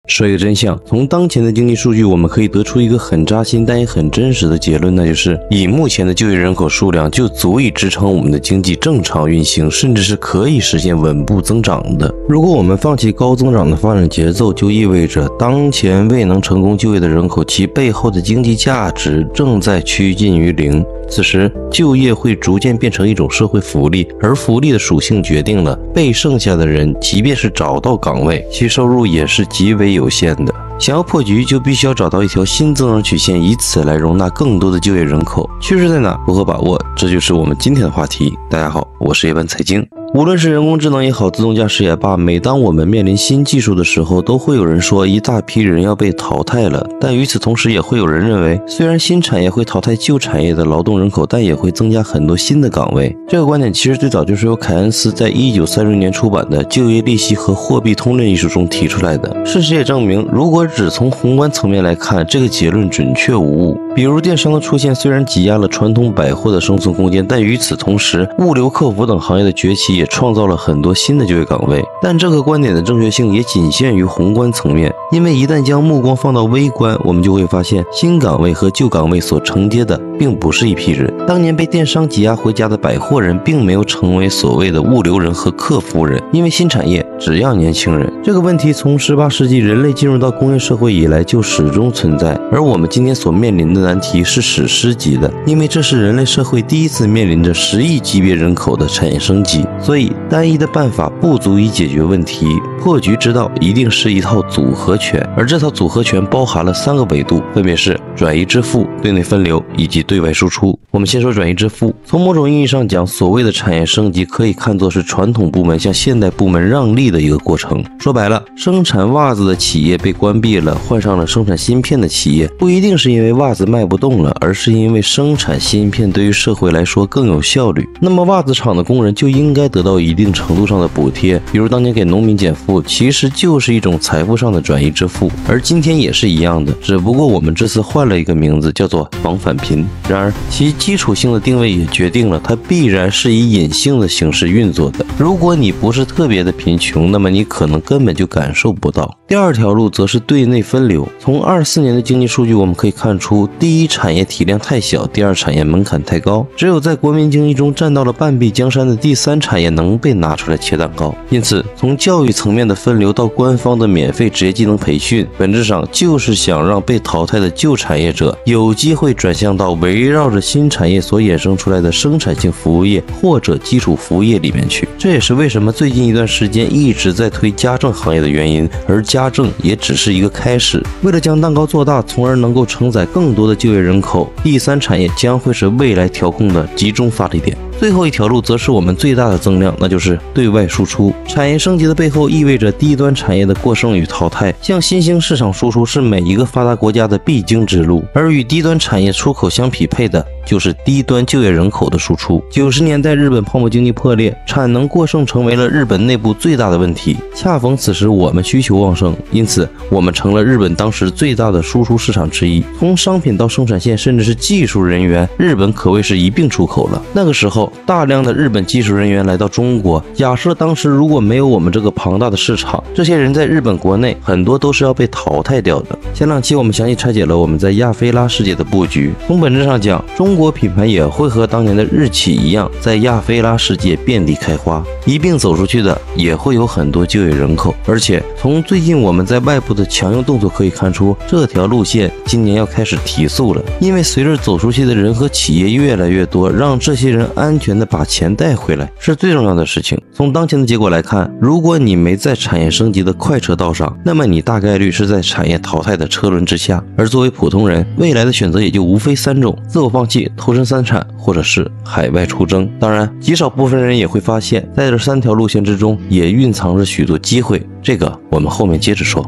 说一个真相，从当前的经济数据，我们可以得出一个很扎心但也很真实的结论，那就是以目前的就业人口数量就足以支撑我们的经济正常运行，甚至是可以实现稳步增长的。如果我们放弃高增长的发展节奏，就意味着当前未能成功就业的人口，其背后的经济价值正在趋近于零。此时，就业会逐渐变成一种社会福利，而福利的属性决定了被剩下的人，即便是找到岗位，其收入也是极为有限的。想要破局，就必须要找到一条新增长曲线，以此来容纳更多的就业人口。趋势在哪？如何把握？这就是我们今天的话题。大家好，我是叶问财经。无论是人工智能也好，自动驾驶也罢，每当我们面临新技术的时候，都会有人说一大批人要被淘汰了。但与此同时，也会有人认为，虽然新产业会淘汰旧产业的劳动人口，但也会增加很多新的岗位。这个观点其实最早就是由凯恩斯在1930年出版的《就业利息和货币通论》一书中提出来的。事实也证明，如果只从宏观层面来看，这个结论准确无误。比如电商的出现虽然挤压了传统百货的生存空间，但与此同时，物流客服等行业的崛起也创造了很多新的就业岗位。但这个观点的正确性也仅限于宏观层面，因为一旦将目光放到微观，我们就会发现新岗位和旧岗位所承接的并不是一批人。当年被电商挤压回家的百货人并没有成为所谓的物流人和客服人，因为新产业只要年轻人。这个问题从18世纪人类进入到工业社会以来就始终存在，而我们今天所面临的难题是史诗级的，因为这是人类社会第一次面临着10亿级别人口的产业升级，所以单一的办法不足以解决问题，破局之道一定是一套组合拳，而这套组合拳包含了3个维度，分别是转移支付、对内分流以及对外输出。我们先说转移支付。从某种意义上讲，所谓的产业升级可以看作是传统部门向现代部门让利的一个过程。说白了，生产袜子的企业被关闭了，换上了生产芯片的企业，不一定是因为袜子卖不动了，而是因为生产芯片对于社会来说更有效率。那么袜子厂的工人就应该得到一定程度上的补贴，比如当年给农民减负，其实就是一种财富上的转移支付。而今天也是一样的，只不过我们这次换了一个名字，叫做防返贫。然而其基础性的定位也决定了它必然是以隐性的形式运作的。如果你不是特别的贫穷，那么你可能根本就感受不到。第二条路则是对内分流。从24年的经济数据我们可以看出，第一产业体量太小，第二产业门槛太高，只有在国民经济中占到了半壁江山的第三产业能被拿出来切蛋糕。因此从教育层面的分流到官方的免费职业技能培训，本质上就是想让被淘汰的旧产业者有机会转向到围绕着新产业所衍生出来的生产性服务业或者基础服务业里面去。这也是为什么最近一段时间一直在推家政行业的原因，而家政也只是一个开始。为了将蛋糕做大，从而能够承载更多的就业人口，第三产业将会是未来调控的集中发力点。最后一条路则是我们最大的增量，那就是对外输出。产业升级的背后意味着低端产业的过剩与淘汰，向新兴市场输出是每一个发达国家的必经之路，而与低端产业出口相匹配的就是低端就业人口的输出。90年代日本泡沫经济破裂，产能过剩成为了日本内部最大的问题。恰逢此时我们需求旺盛，因此我们成了日本当时最大的输出市场之一。从商品到生产线，甚至是技术人员，日本可谓是一并出口了。那个时候大量的日本技术人员来到中国，假设当时如果没有我们这个庞大的市场，这些人在日本国内很多都是要被淘汰掉的。前两期我们详细拆解了我们在亚非拉世界的布局，从本质上讲，中国品牌也会和当年的日企一样，在亚非拉世界遍地开花，一并走出去的也会有很多就业人口。而且从最近我们在外部的强硬动作可以看出，这条路线今年要开始提速了，因为随着走出去的人和企业越来越多，让这些人安全的把钱带回来是最重要的事情。从当前的结果来看，如果你没在产业升级的快车道上，那么你大概率是在产业淘汰的车轮之下。而作为普通人，未来的选择也就无非3种：自我放弃、投身三产，或者是海外出征。当然，极少部分人也会发现，在这3条路线之中也蕴藏着许多机会，这个我们后面接着说。